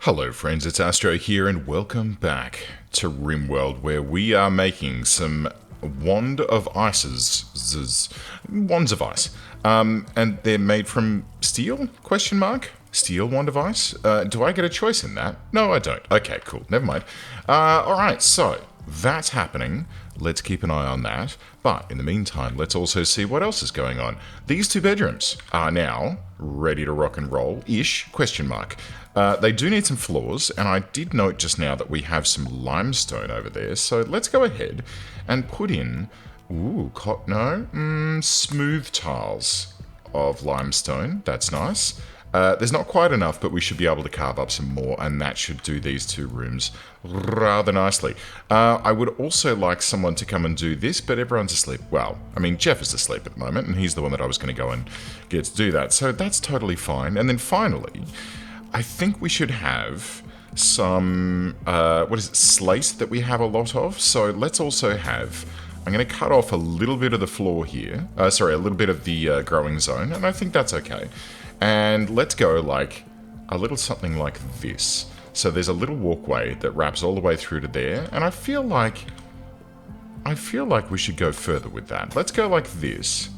Hello friends, it's Astro here and welcome back to RimWorld, where we are making some Wands of Ice. And they're made from steel? Question mark? Steel wand of ice? Do I get a choice in that? No, I don't. Okay, cool. Never mind. Alright, so that's happening. Let's keep an eye on that. But in the meantime, let's also see what else is going on. These two bedrooms are now ready to rock and roll-ish? Question mark. They do need some floors, and I did note just now that we have some limestone over there. So let's go ahead and put in, smooth tiles of limestone. That's nice. There's not quite enough, but we should be able to carve up some more, and that should do these two rooms rather nicely. I would also like someone to come and do this, but everyone's asleep. Well, I mean, Jeff is asleep at the moment, and he's the one that I was going to go and get to do that, so that's totally fine. And then finally, I think we should have some, slate that we have a lot of. So let's also have, I'm going to cut off a little bit of the floor here. A little bit of the growing zone, and I think that's okay. And let's go like a little something like this. So there's a little walkway that wraps all the way through to there, and I feel like we should go further with that. Let's go like this,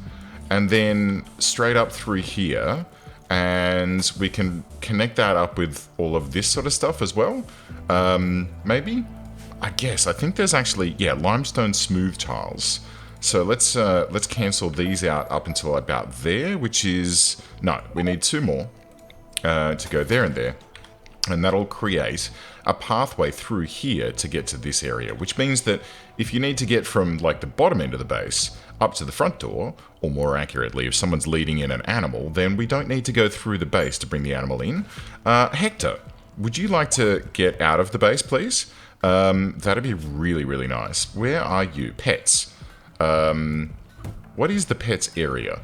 and then straight up through here. And we can connect that up with all of this sort of stuff as well. Maybe? I think there's actually, limestone smooth tiles. So let's cancel these out up until about there, which is... No, we need two more to go there and there. And that'll create a pathway through here to get to this area, which means that if you need to get from like the bottom end of the base up to the front door, or more accurately, if someone's leading in an animal, then we don't need to go through the base to bring the animal in. Hector, would you like to get out of the base, please? That'd be really, really nice. Where are you? Pets. What is the pets area?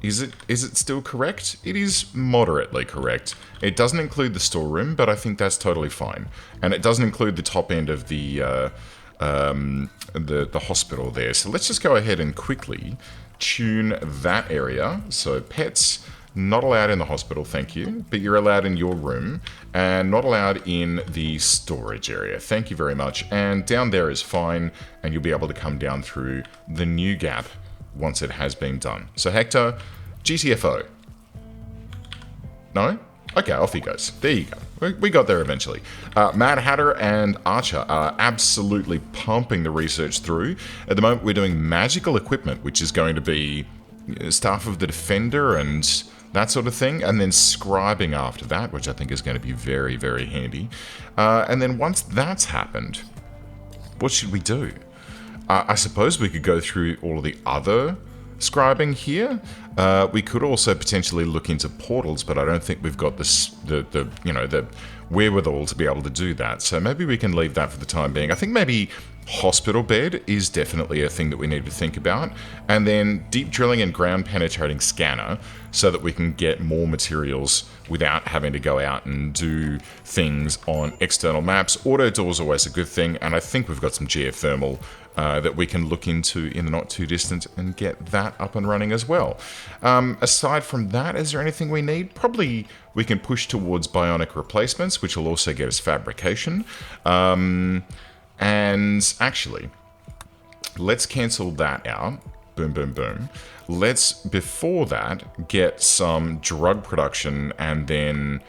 Is it still correct? It is moderately correct. It doesn't include the storeroom, but I think that's totally fine. And it doesn't include the top end of the hospital there. So let's just go ahead and quickly tune that area. So pets, not allowed in the hospital, thank you. But you're allowed in your room, and not allowed in the storage area. Thank you very much. And down there is fine, and you'll be able to come down through the new gap once it has been done. So Hector, GTFO. No? Okay, off he goes. There you go. We got there eventually. Mad Hatter and Archer are absolutely pumping the research through. At the moment, we're doing magical equipment, which is going to be Staff of the Defender and that sort of thing, and then scribing after that, which I think is going to be very, very handy. And then once that's happened, what should we do? I suppose we could go through all of the other scribing here. We could also potentially look into portals, but I don't think we've got the wherewithal to be able to do that. So maybe we can leave that for the time being. I think maybe hospital bed is definitely a thing that we need to think about. And then deep drilling and ground penetrating scanner, so that we can get more materials without having to go out and do things on external maps. Auto door is always a good thing, and I think we've got some geothermal that we can look into in the not too distant and get that up and running as well. Aside from that, is there anything we need? Probably we can push towards bionic replacements, which will also get us fabrication. And actually, let's cancel that out. Boom, boom, boom. Let's, before that, get some drug production, and then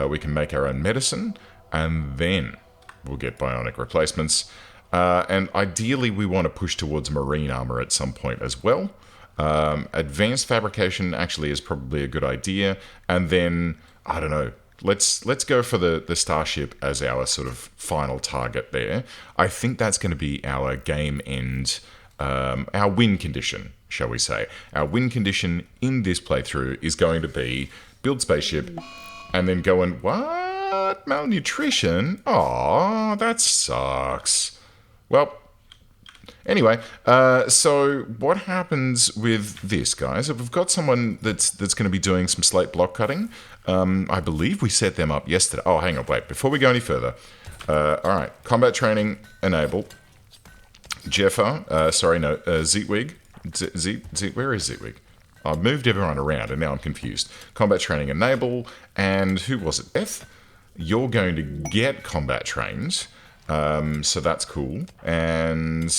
we can make our own medicine, and then we'll get bionic replacements. And ideally, we want to push towards marine armor at some point as well. Advanced fabrication actually is probably a good idea. And then, I don't know, let's go for the starship as our sort of final target there. I think that's going to be our game end, our win condition, shall we say. Our win condition in this playthrough is going to be build spaceship and then go and, what? Malnutrition? Aw, that sucks. Well, anyway, so what happens with this, guys? If we've got someone that's going to be doing some slate block cutting, I believe we set them up yesterday. Oh, hang on, wait. Before we go any further, all right, combat training enable. Jeffer, Zeetwig. Where is Zeetwig? I've moved everyone around and now I'm confused. Combat training enable, and who was it? Beth? you're going to get combat trained. So that's cool. And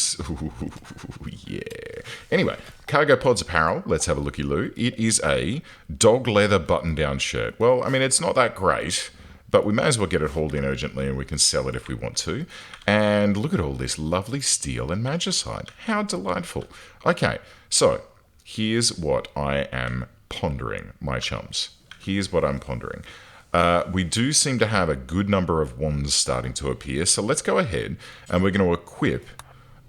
yeah. Anyway, cargo pods apparel. Let's have a looky-loo. It is a dog leather button-down shirt. Well, I mean, it's not that great, but we may as well get it hauled in urgently and we can sell it if we want to. And look at all this lovely steel and magicite. How delightful. Okay, so here's what I am pondering, my chums. Here's what I'm pondering. We do seem to have a good number of wands starting to appear, so let's go ahead and we're going to equip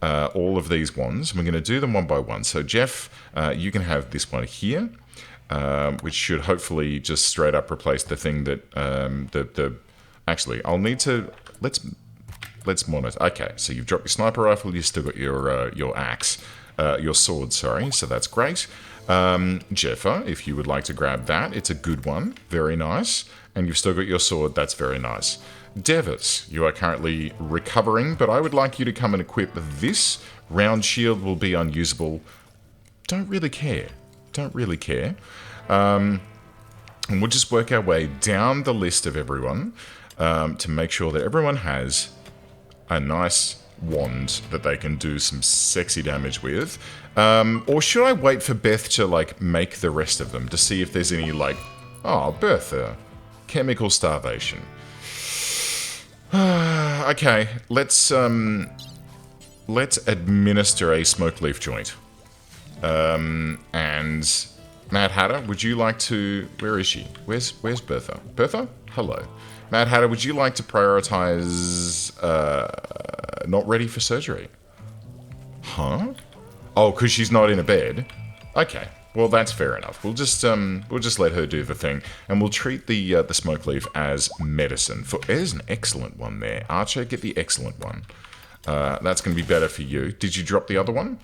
all of these wands. We're going to do them one by one. So Jeff, you can have this one here, which should hopefully just straight up replace the thing that actually I'll need to let's monitor. Okay, so you've dropped your sniper rifle, you've still got your axe, your sword, sorry. So that's great. Jeffa, if you would like to grab that, it's a good one, very nice. And you've still got your sword, that's very nice. Devas, you are currently recovering, but I would like you to come and equip this. Round shield will be unusable. Don't really care. Don't really care. And we'll just work our way down the list of everyone to make sure that everyone has a nice wand that they can do some sexy damage with. Or should I wait for Beth to, like, make the rest of them to see if there's any, like... Oh, Bertha. Chemical starvation. Okay, let's administer a smoke leaf joint. And Mad Hatter, would you like to... Where is she? Where's Bertha? Bertha? Hello. Mad Hatter, would you like to prioritize not ready for surgery? Huh? Oh, because she's not in a bed? Okay. Well, that's fair enough. We'll just let her do the thing, and we'll treat the smoke leaf as medicine. There's an excellent one there. Archer, get the excellent one. That's going to be better for you. Did you drop the other one?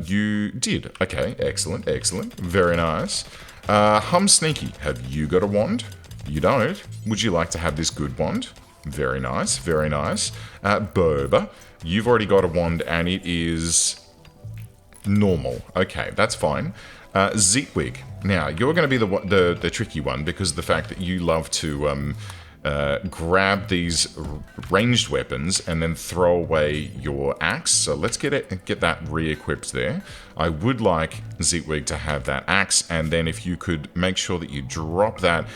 You did. Okay, excellent, excellent. Very nice. Hum Sneaky, have you got a wand? You don't. Would you like to have this good wand? Very nice, very nice. Boba, you've already got a wand, and it is... normal. Okay, that's fine. Zeetwig. Now, you're going to be the tricky one because of the fact that you love to grab these ranged weapons and then throw away your axe. So let's get that re-equipped there. I would like Zeetwig to have that axe, and then if you could make sure that you drop that.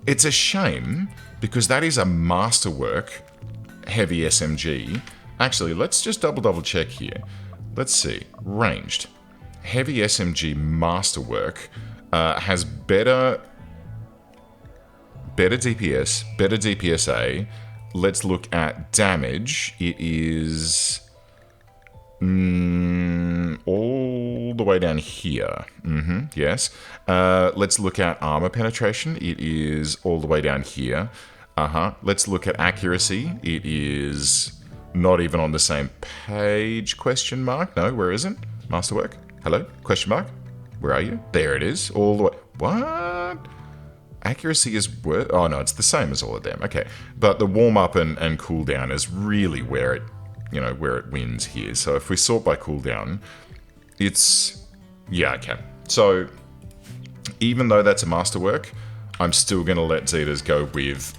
It's a shame because that is a masterwork heavy SMG. Actually, let's just double check here. Let's see. Ranged. Heavy SMG Masterwork has better DPS, better DPSA. Let's look at damage. It is all the way down here. Yes. Let's look at armor penetration. It is all the way down here. Let's look at accuracy. It is... not even on the same page, question mark. No, where is it? Masterwork? Hello? Question mark? Where are you? There it is. All the way. What? Accuracy is worth... Oh, no, it's the same as all of them. Okay. But the warm-up and cooldown is really where it, where it wins here. So if we sort by cooldown, it's... Yeah, okay. So even though that's a masterwork, I'm still going to let Zetas go with...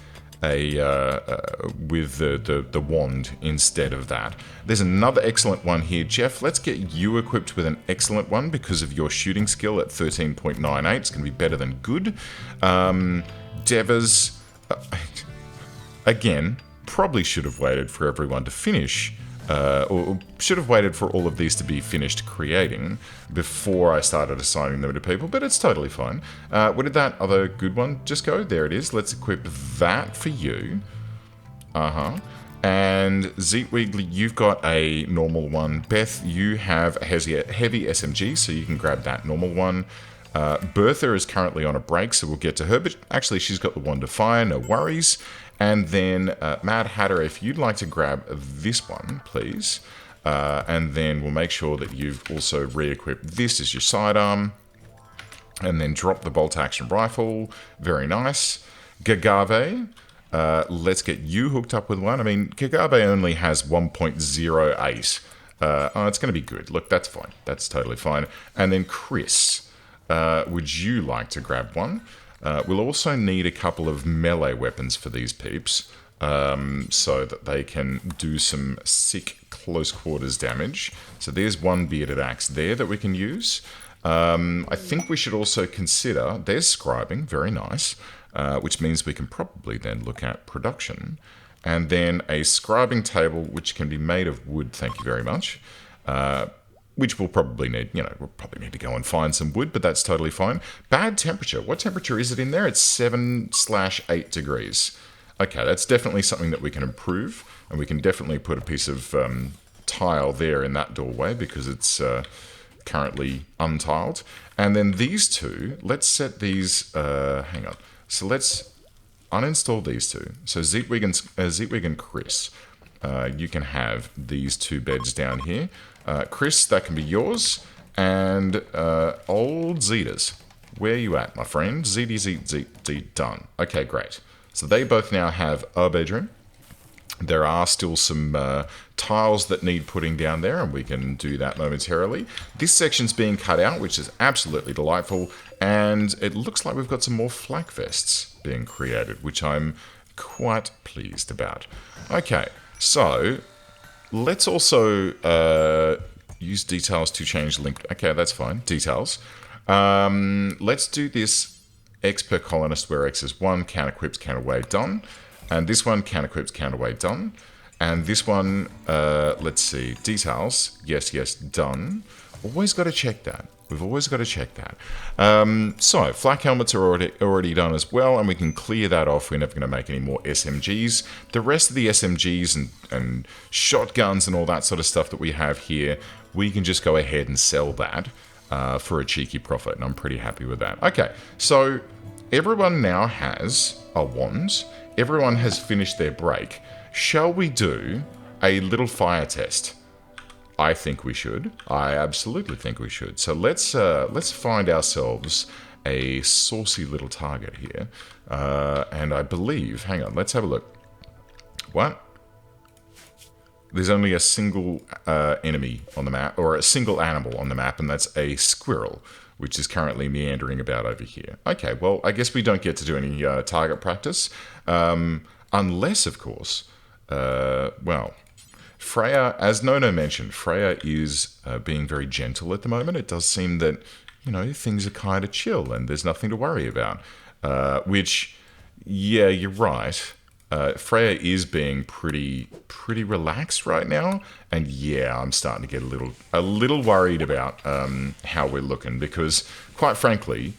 with the wand instead of that. There's another excellent one here. Jeff, let's get you equipped with an excellent one because of your shooting skill at 13.98. It's going to be better than good. Devas, again, probably should have waited for everyone to finish, or should have waited for all of these to be finished creating before I started assigning them to people, but it's totally fine. Where did that other good one just go? There it is. Let's equip that for you. And Zeetwig, you've got a normal one. Beth, you have a heavy SMG, so you can grab that normal one. Bertha is currently on a break, so we'll get to her, but actually she's got the wand of fire, no worries. And then Mad Hatter, if you'd like to grab this one, please. And then we'll make sure that you've also re-equipped this as your sidearm. And then drop the bolt-action rifle. Very nice. Gagave, let's get you hooked up with one. I mean, Gagave only has 1.08. Oh, it's going to be good. Look, that's fine. That's totally fine. And then Chris, would you like to grab one? We'll also need a couple of melee weapons for these peeps, so that they can do some sick close quarters damage. So there's one bearded axe there that we can use. I think we should also consider, there's scribing, very nice, which means we can probably then look at production. And then a scribing table, which can be made of wood, thank you very much, which we'll probably need, we'll probably need to go and find some wood, but that's totally fine. Bad temperature. What temperature is it in there? It's 7/8 degrees. Okay, that's definitely something that we can improve, and we can definitely put a piece of tile there in that doorway because it's currently untiled. And then these two, let's set these, hang on. So let's uninstall these two. So Zitwig and Chris, you can have these two beds down here. Chris, that can be yours. And old Zeta's, where are you at, my friend? Zed, done. Okay, great. So they both now have a bedroom. There are still some tiles that need putting down there, and we can do that momentarily. This section's being cut out, which is absolutely delightful, and it looks like we've got some more flak vests being created, which I'm quite pleased about. Okay, so let's also use details to change link. Okay, that's fine. Details. Let's do this. X per colonist, where X is 1, count equips, count away, done. And this one, count equips, count away, done. And this one, let's see, details, yes, done. Always got to check that. We've always got to check that. So, flak helmets are already done as well, and we can clear that off. We're never going to make any more SMGs. The rest of the SMGs and shotguns and all that sort of stuff that we have here, we can just go ahead and sell that for a cheeky profit, and I'm pretty happy with that. Okay, so everyone now has a wand. Everyone has finished their break. Shall we do a little fire test? I think we should. I absolutely think we should. So let's find ourselves a saucy little target here. And I believe, hang on, let's have a look. What? There's only a single enemy on the map, or a single animal on the map, and that's a squirrel, which is currently meandering about over here. Okay, well, I guess we don't get to do any target practice, unless, of course, well, Freya, as Nono mentioned, Freya is being very gentle at the moment. It does seem that, things are kind of chill and there's nothing to worry about, which, yeah, you're right. Freya is being pretty relaxed right now, and yeah, I'm starting to get a little worried about how we're looking, because quite frankly,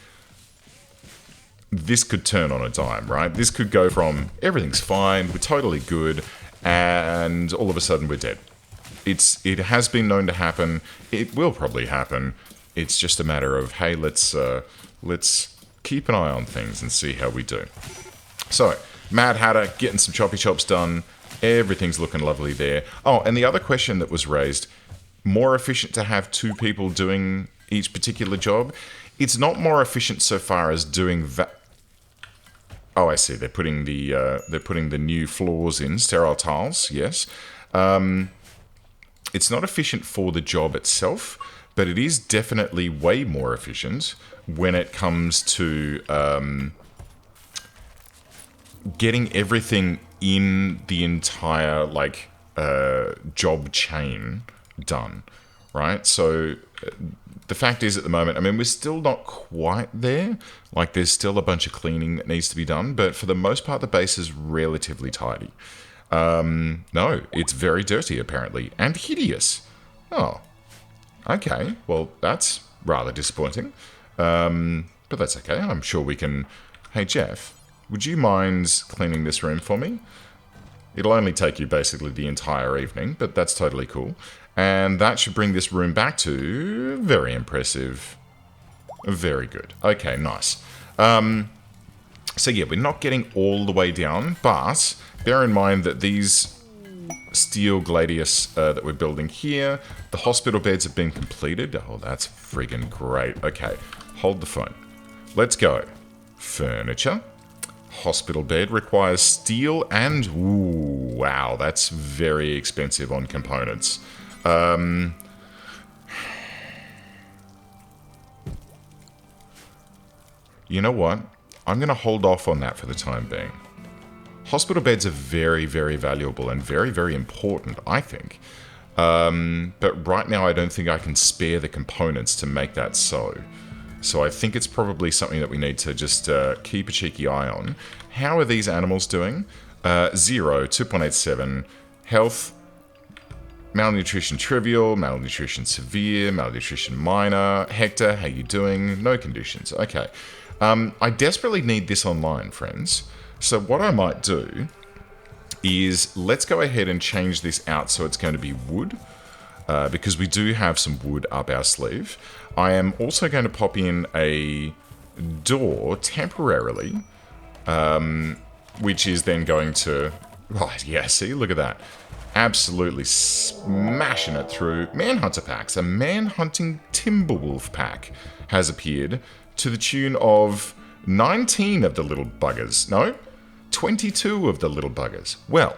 this could turn on a dime, right? This could go from everything's fine, we're totally good, and all of a sudden we're dead. It has been known to happen. It will probably happen. It's just a matter of, hey, let's keep an eye on things and see how we do. So, Mad Hatter getting some choppy chops done. Everything's looking lovely there. Oh, and the other question that was raised, more efficient to have 2 people doing each particular job? It's not more efficient so far as doing that. Oh, I see. They're putting the new floors in, sterile tiles. Yes. It's not efficient for the job itself, but it is definitely way more efficient when it comes to getting everything in the entire job chain done, right? So the fact is, at the moment, I mean, we're still not quite there. Like, there's still a bunch of cleaning that needs to be done, but for the most part, the base is relatively tidy. No, it's very dirty, apparently, and hideous. Oh, okay. Well, that's rather disappointing. But that's okay. I'm sure we can... Hey, Jeff, would you mind cleaning this room for me? It'll only take you basically the entire evening, but that's totally cool. And that should bring this room back to very impressive. Very good. Okay, nice. So yeah, we're not getting all the way down, but bear in mind that these steel gladius that we're building here, the hospital beds have been completed. Oh, that's friggin' great. Okay, hold the phone. Let's go. Furniture. Hospital bed requires steel and... Ooh, wow, that's very expensive on components. You know what? I'm going to hold off on that for the time being. Hospital beds are very, very valuable and very, very important, I think. But right now I don't think I can spare the components to make that so. So I think it's probably something that we need to just keep a cheeky eye on. How are these animals doing? 0, 2.87, health, malnutrition trivial, malnutrition severe, malnutrition minor. Hector, how you doing? No conditions. Okay. I desperately need this online, friends. So what I might do is let's go ahead and change this out so it's going to be wood, because we do have some wood up our sleeve. I am also going to pop in a door temporarily, which is then going to... Right, yeah, see, look at that. Absolutely smashing it through. Manhunter packs. A man-hunting Timberwolf pack has appeared to the tune of 19 of the little buggers. No, 22 of the little buggers. Well,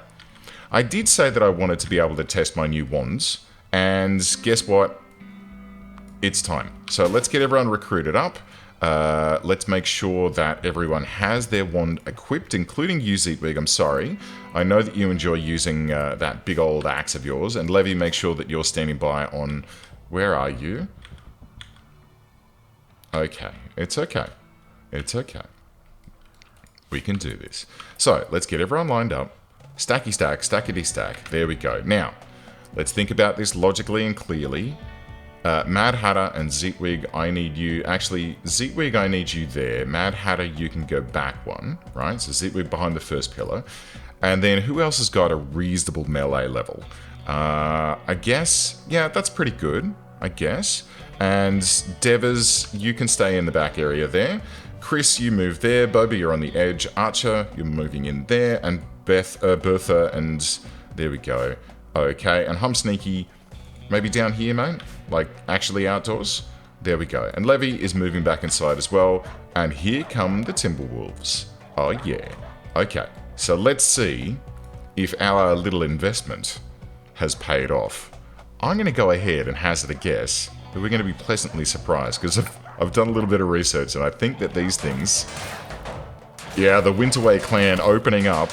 I did say that I wanted to be able to test my new wands, and guess what? It's time. So let's get everyone recruited up. Let's make sure that everyone has their wand equipped, including you, Zeetwig. I'm sorry. I know that you enjoy using that big old axe of yours. And Levy, make sure that you're standing by on... Where are you? Okay. It's okay. It's okay. We can do this. So, let's get everyone lined up. Stacky stack, stackety stack. There we go. Now, let's think about this logically and clearly. Mad Hatter and Zeetwig, I need you... Actually, Zeetwig, I need you there. Mad Hatter, you can go back one, right? So Zeetwig behind the first pillar. And then who else has got a reasonable melee level? I guess... Yeah, that's pretty good, I guess. And Devers, you can stay in the back area there. Chris, you move there. Bobby, you're on the edge. Archer, you're moving in there. And Bertha, and there we go. Okay, and Hum Sneaky, maybe down here, mate? Like, actually outdoors? There we go. And Levy is moving back inside as well. And here come the Timberwolves. Oh, yeah. Okay, so let's see if our little investment has paid off. I'm going to go ahead and hazard a guess that we're going to be pleasantly surprised, because I've done a little bit of research, and I think that these things... Yeah, the Winterway clan opening up.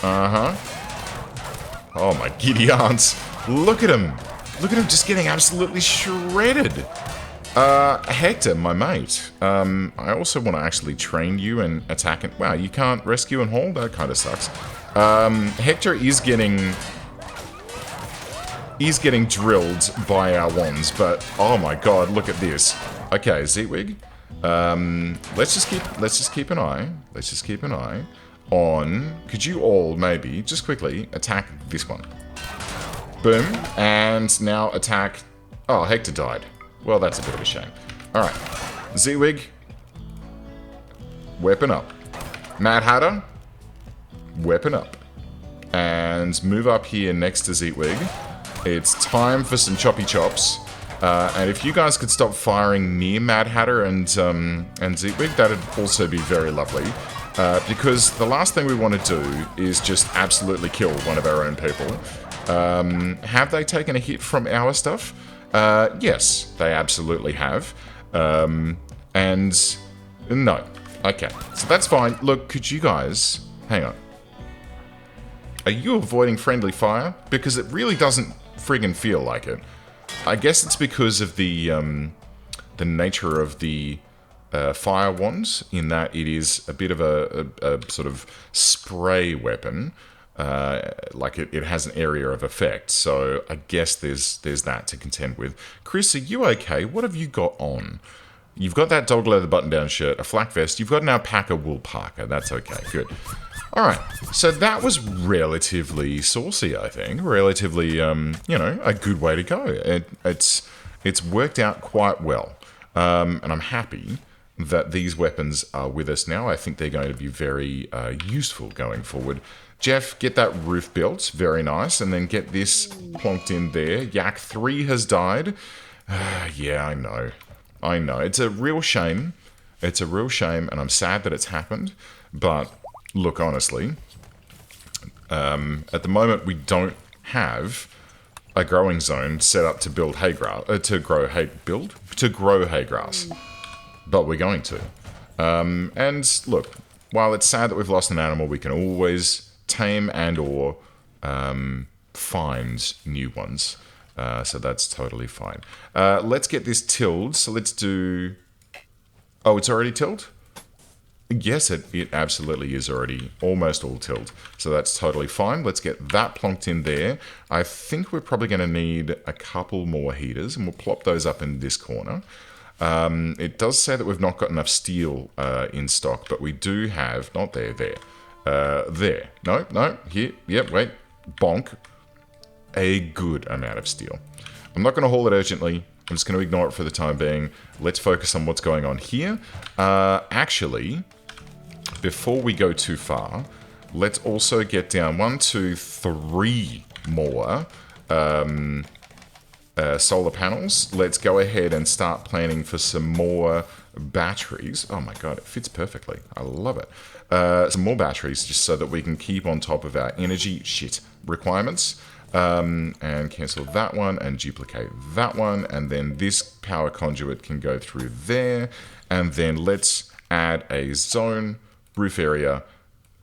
Uh-huh. Oh, my giddy aunts. Look at him. Look at him just getting absolutely shredded. Hector, my mate. I also want to actually train you and attack it. Wow, you can't rescue and haul? That kind of sucks. Hector is getting drilled by our wands, but oh my god, look at this. Okay, Zeetwig. Let's just keep an eye. Let's just keep an eye on... Could you all maybe just quickly attack this one? Boom, and now attack... Oh, Hector died. Well, that's a bit of a shame. Alright, Zeetwig, weapon up. Mad Hatter, weapon up. And move up here next to Zeetwig. It's time for some choppy chops. And if you guys could stop firing near Mad Hatter and Zeetwig, that'd also be very lovely. Because the last thing we want to do is just absolutely kill one of our own people. Have they taken a hit from our stuff? Yes, they absolutely have. And no. Okay, so that's fine. Look, could you guys... Hang on. Are you avoiding friendly fire? Because it really doesn't friggin' feel like it. I guess it's because of the nature of the fire wands, in that it is a bit of a sort of spray weapon. Like it has an area of effect, so I guess there's that to contend with. Chris, are you okay? What have you got on? You've got that dog leather button-down shirt, a flak vest. You've got an alpaca wool parka. That's okay. Good. All right. So that was relatively saucy, I think. Relatively, you know, a good way to go. It's worked out quite well, and I'm happy that these weapons are with us now. I think they're going to be very useful going forward. Jeff, get that roof built. Very nice. And then get this plonked in there. Yak 3 has died. Yeah, I know. I know. It's a real shame. It's a real shame, and I'm sad that it's happened. But, look, honestly, at the moment we don't have a growing zone set up to build hay grass, to grow hay grass. But we're going to. And look, while it's sad that we've lost an animal, we can always tame and or find new ones. So that's totally fine. Let's get this tilled. So let's do... Oh, it's already tilled? Yes, it absolutely is already almost all tilled. So that's totally fine. Let's get that plonked in there. I think we're probably going to need a couple more heaters, and we'll plop those up in this corner. It does say that we've not got enough steel in stock, but we do have... Not there, there. There. No, here. Yep, wait. Bonk. A good amount of steel. I'm not going to haul it urgently. I'm just going to ignore it for the time being. Let's focus on what's going on here. Actually, before we go too far, let's also get down 1, 2, 3 more solar panels. Let's go ahead and start planning for some more batteries. Oh my god, it fits perfectly. I love it. Some more batteries just so that we can keep on top of our energy requirements. And cancel that one and duplicate that one, and then this power conduit can go through there, and then let's add a zone roof area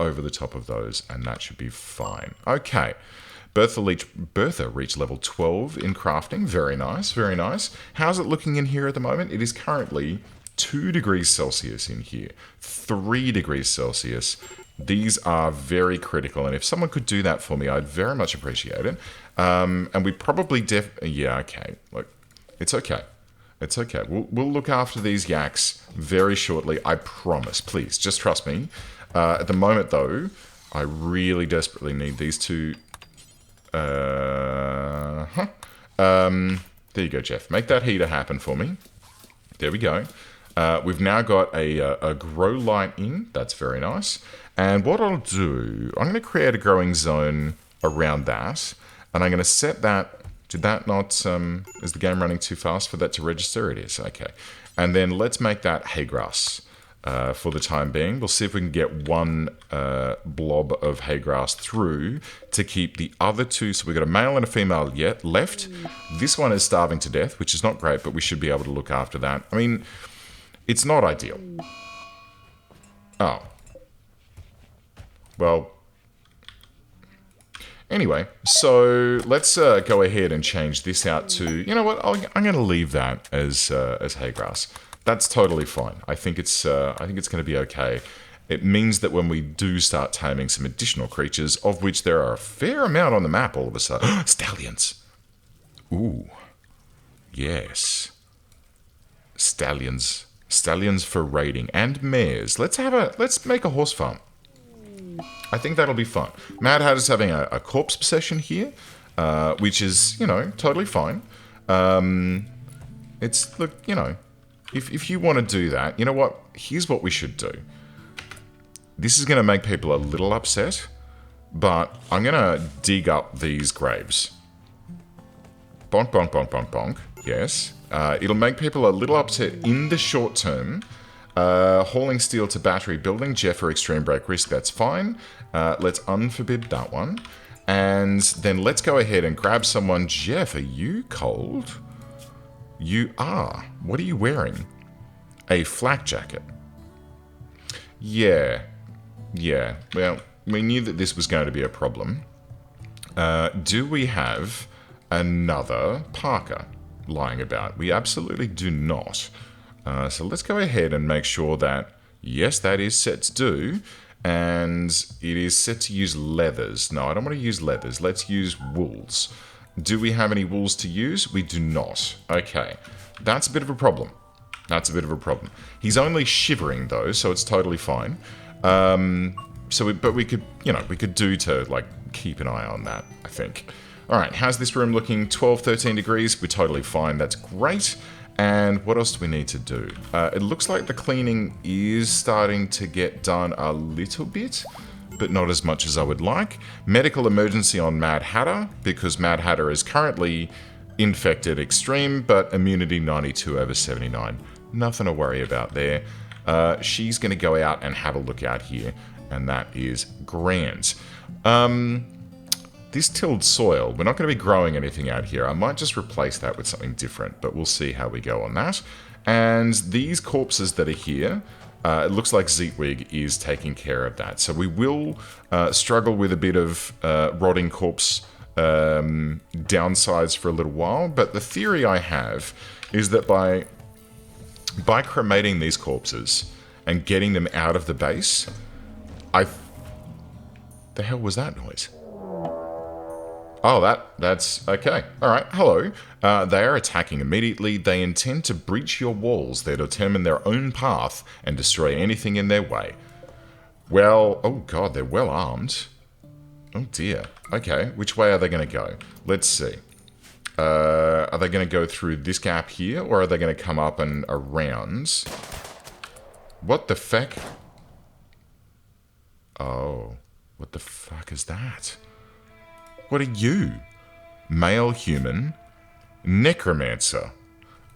over the top of those, and that should be fine. Okay, Bertha reached level 12 in crafting. Very nice, very nice. How's it looking in here at the moment? It is currently 2 degrees Celsius in here, 3 degrees Celsius. These are very critical, and if someone could do that for me, I'd very much appreciate it. And we probably yeah, okay. Look, it's okay. It's okay. We'll look after these yaks very shortly, I promise. Please, just trust me. At the moment, though, I really desperately need these two... there you go, Jeff. Make that heater happen for me. There we go. We've now got a grow light in. That's very nice. And what I'll do, I'm going to create a growing zone around that. And I'm going to set that... Did that not... is the game running too fast for that to register? It is. Okay. And then let's make that hay grass for the time being. We'll see if we can get one blob of hay grass through to keep the other two. So we've got a male and a female yet left. This one is starving to death, which is not great, but we should be able to look after that. I mean... It's not ideal. Oh. Well. Anyway, so let's go ahead and change this out to... You know what? I'm going to leave that as hay grass. That's totally fine. I think it's going to be okay. It means that when we do start taming some additional creatures, of which there are a fair amount on the map all of a sudden... Stallions! Ooh. Yes. Stallions. Stallions for raiding, and mares. Let's make a horse farm. I think that'll be fun. Mad Hatter's having a corpse possession here, which is, you know, totally fine. It's, look, you know, if you want to do that, you know what? Here's what we should do. This is going to make people a little upset, but I'm going to dig up these graves. Bonk, bonk, bonk, bonk, bonk. Yes. It'll make people a little upset in the short term. Hauling steel to battery building, Jeff for extreme break risk, that's fine. Let's unforbid that one. And then let's go ahead and grab someone. Jeff, are you cold? You are. What are you wearing? A flak jacket. Yeah. Yeah. Well, we knew that this was going to be a problem. Do we have another parka lying about? We absolutely do not. So let's go ahead and make sure that, yes, that is set to do, and it is set to use leathers. No, I don't want to use leathers. Let's use wools. Do we have any wools to use? We do not. Okay, that's a bit of a problem. That's a bit of a problem. He's only shivering though, so it's totally fine. But we could, you know, we could do to like keep an eye on that, I think. All right, how's this room looking? 12, 13 degrees. We're totally fine. That's great. And what else do we need to do? It looks like the cleaning is starting to get done a little bit, but not as much as I would like. Medical emergency on Mad Hatter, because Mad Hatter is currently infected extreme, but immunity 92/79. Nothing to worry about there. She's going to go out and have a look out here, and that is grand. This tilled soil, we're not going to be growing anything out here. I might just replace that with something different, but we'll see how we go on that. And these corpses that are here, It looks like Zeetwig is taking care of that. So we will struggle with a bit of rotting corpse downsides for a little while, but the theory I have is that by cremating these corpses and getting them out of the base, the hell was that noise? Oh, that's okay. All right, hello. They are attacking immediately. They intend to breach your walls. They determine their own path and destroy anything in their way. Well, oh god, they're well armed. Oh dear. Okay, which way are they going to go? Let's see. Are they going to go through this gap here, or are they going to come up and around? What the feck? Oh, what the fuck is that? What are you? Male human? Necromancer.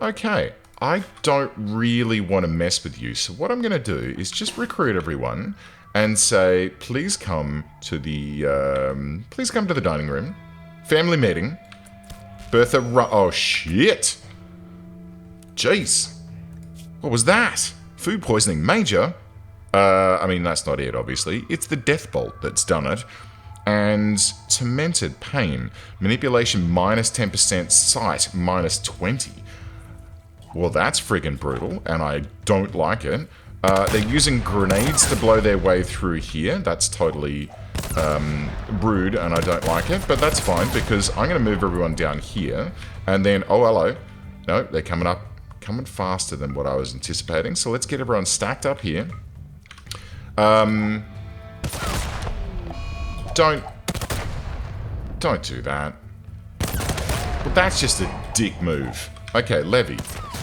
Okay, I don't really want to mess with you, so what I'm going to do is just recruit everyone and say, please come to the dining room. Family meeting. Bertha, oh shit! Jeez. What was that? Food poisoning, major? I mean, that's not it, obviously. It's the death bolt that's done it. And tormented pain. Manipulation minus 10%, sight minus 20. Well, that's friggin' brutal, and I don't like it. They're using grenades to blow their way through here. That's totally rude, and I don't like it, but that's fine, because I'm going to move everyone down here, and then, oh, hello. No, they're coming faster than what I was anticipating, so let's get everyone stacked up here. Don't do that. Well, that's just a dick move. Okay, Levy,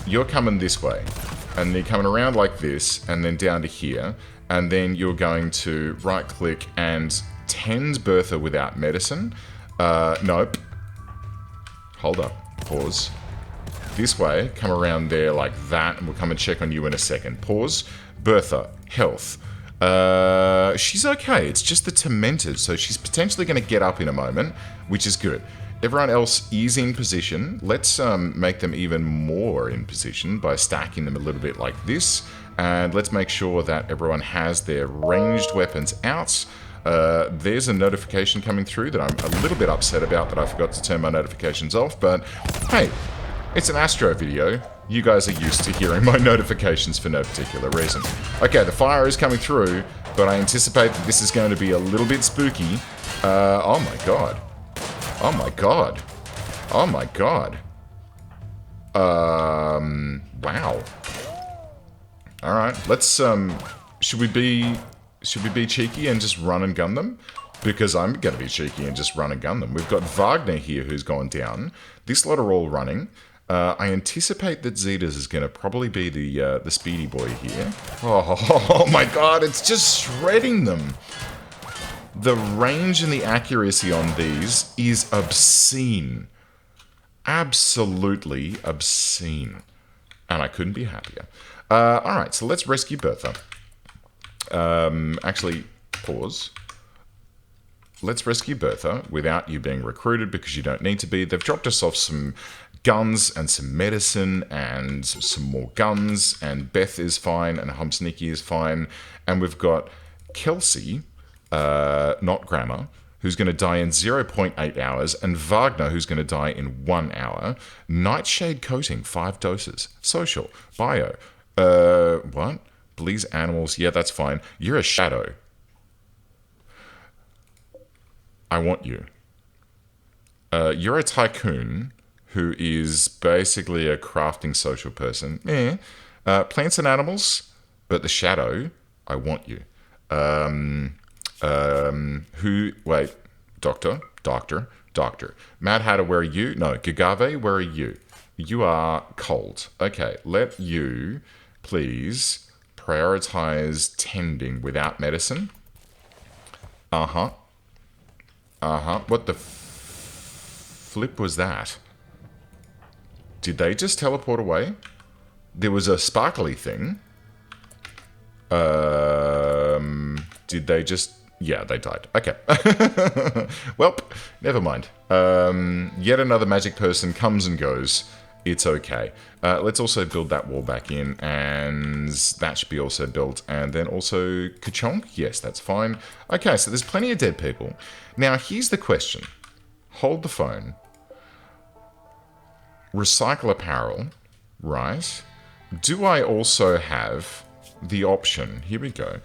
you're coming this way. And you're coming around like this, and then down to here. And then you're going to right-click and tend Bertha without medicine. Nope. Hold up. Pause. This way, come around there like that, and we'll come and check on you in a second. Pause. Bertha, health. She's okay. It's just the tormented, so she's potentially going to get up in a moment, which is good. Everyone else is in position. Let's make them even more in position by stacking them a little bit like this. And let's make sure that everyone has their ranged weapons out. There's a notification coming through that I'm a little bit upset about that I forgot to turn my notifications off. But hey, it's an Astro video. You guys are used to hearing my notifications for no particular reason. Okay, the fire is coming through, but I anticipate that this is going to be a little bit spooky. Oh my god. Oh my god. Oh my god. Wow. Alright, let's, should we be cheeky and just run and gun them? Because I'm gonna be cheeky and just run and gun them. We've got Wagner here who's gone down. This lot are all running. I anticipate that Zetas is gonna probably be the speedy boy here. Oh my god, it's just shredding them. The range and the accuracy on these is obscene. Absolutely obscene. And I couldn't be happier. Alright, so let's rescue Bertha. Actually, pause. Let's rescue Bertha without you being recruited because you don't need to be. They've dropped us off some guns and some medicine and some more guns, and Beth is fine and Humsnicky is fine. And we've got Kelsey, not Grammar, who's going to die in 0.8 hours, and Wagner, who's going to die in 1 hour. Nightshade coating, 5 doses. Social. Bio. What? Bleeds animals. Yeah, that's fine. You're a shadow. I want you. You're a tycoon who is basically a crafting social person. Plants and animals, but the shadow, I want you. Wait, Doctor. Mad Hatter, where are you? No, Gagave, where are you? You are cold. Okay, let you, please, prioritize tending without medicine. What the flip was that? Did they just teleport away? There was a sparkly thing. Did they just... Yeah, they died. Okay. Well, never mind. Yet another magic person comes and goes. It's okay. Let's also build that wall back in, and that should be also built. And then also ka-chonk. Yes, that's fine. Okay, so there's plenty of dead people. Now, here's the question. Hold the phone. Recycle apparel. Right. Do I also have the option? Here we go.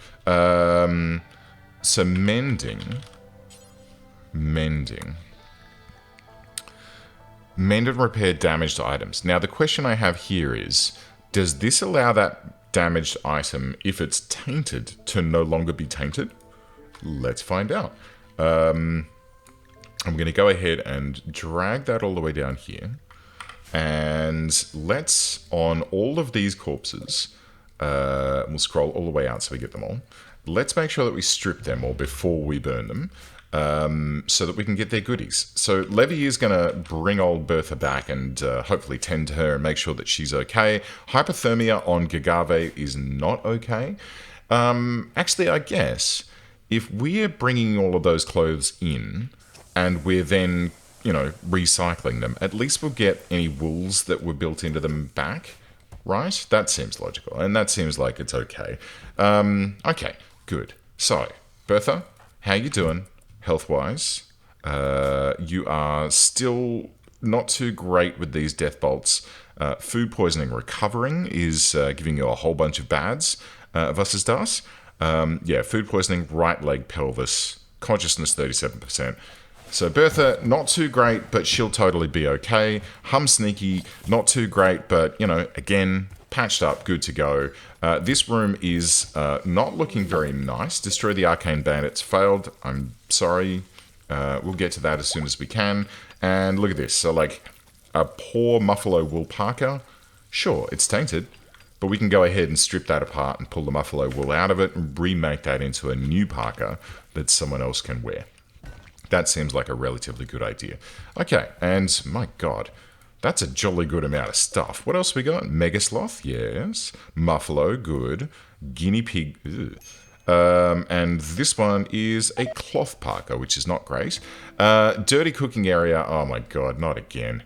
So mending. Mend and repair damaged items. Now, the question I have here is, does this allow that damaged item, if it's tainted, to no longer be tainted? Let's find out. I'm going to go ahead and drag that all the way down here. And let's, on all of these corpses, we'll scroll all the way out so we get them all. Let's make sure that we strip them all before we burn them. So that we can get their goodies. So Levy is going to bring old Bertha back and hopefully tend to her and make sure that she's okay. Hypothermia on Gagave is not okay. Actually, I guess if we're bringing all of those clothes in and we're then, you know, recycling them, at least we'll get any wools that were built into them back, right? That seems logical, and that seems like it's okay. Okay, good. So, Bertha, how you doing? Health-wise, you are still not too great with these death bolts. Food poisoning recovering is giving you a whole bunch of bads. Was ist das? Yeah, food poisoning, right leg, pelvis, consciousness 37%. So Bertha, not too great, but she'll totally be okay. Hum Sneaky, not too great, but, you know, again, patched up, good to go. This room is not looking very nice. Destroy the Arcane Bandits failed. I'm sorry. We'll get to that as soon as we can. And look at this. So, like, a poor Muffalo wool parka. Sure, it's tainted. But we can go ahead and strip that apart and pull the Muffalo wool out of it and remake that into a new parka that someone else can wear. That seems like a relatively good idea. Okay, and my god. That's a jolly good amount of stuff. What else we got? Megasloth, yes. Muffalo, good. Guinea pig, and this one is a cloth parka, which is not great. Dirty cooking area, oh my god, not again.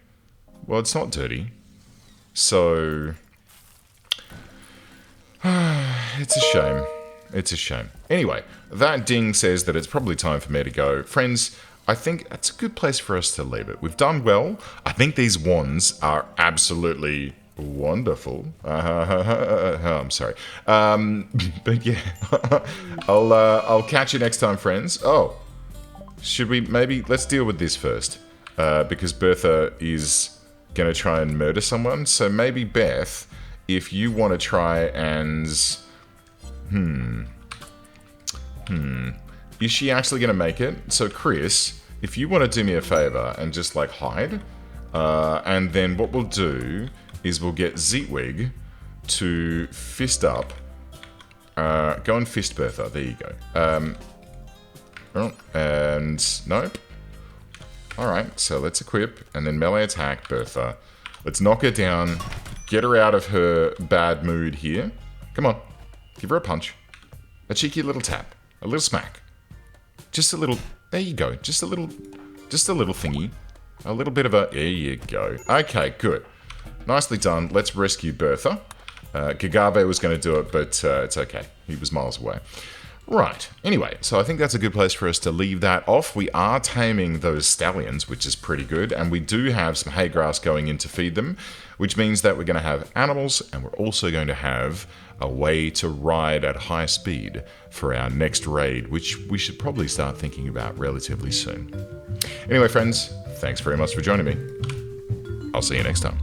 Well, it's not dirty. So, it's a shame. It's a shame. Anyway, that ding says that it's probably time for me to go. Friends, I think that's a good place for us to leave it. We've done well. I think these wands are absolutely wonderful. I'm sorry. But yeah, I'll catch you next time, friends. Oh, should we maybe, let's deal with this first. Because Bertha is going to try and murder someone. So maybe Beth, if you want to try and... Is she actually going to make it? So Chris, if you want to do me a favor and just like hide, and then what we'll do is we'll get Zeetwig to fist up. Go and fist Bertha. There you go. And nope. Alright, so let's equip and then melee attack Bertha. Let's knock her down. Get her out of her bad mood here. Come on. Give her a punch. A cheeky little tap. A little smack. Just a little... There you go. Just a little thingy. A little bit of a... There you go. Okay, good. Nicely done. Let's rescue Bertha. Gagave was going to do it, but it's okay. He was miles away. Right. Anyway, so I think that's a good place for us to leave that off. We are taming those stallions, which is pretty good, and we do have some hay grass going in to feed them, which means that we're going to have animals, and we're also going to have a way to ride at high speed for our next raid, which we should probably start thinking about relatively soon. Anyway, friends, thanks very much for joining me. I'll see you next time.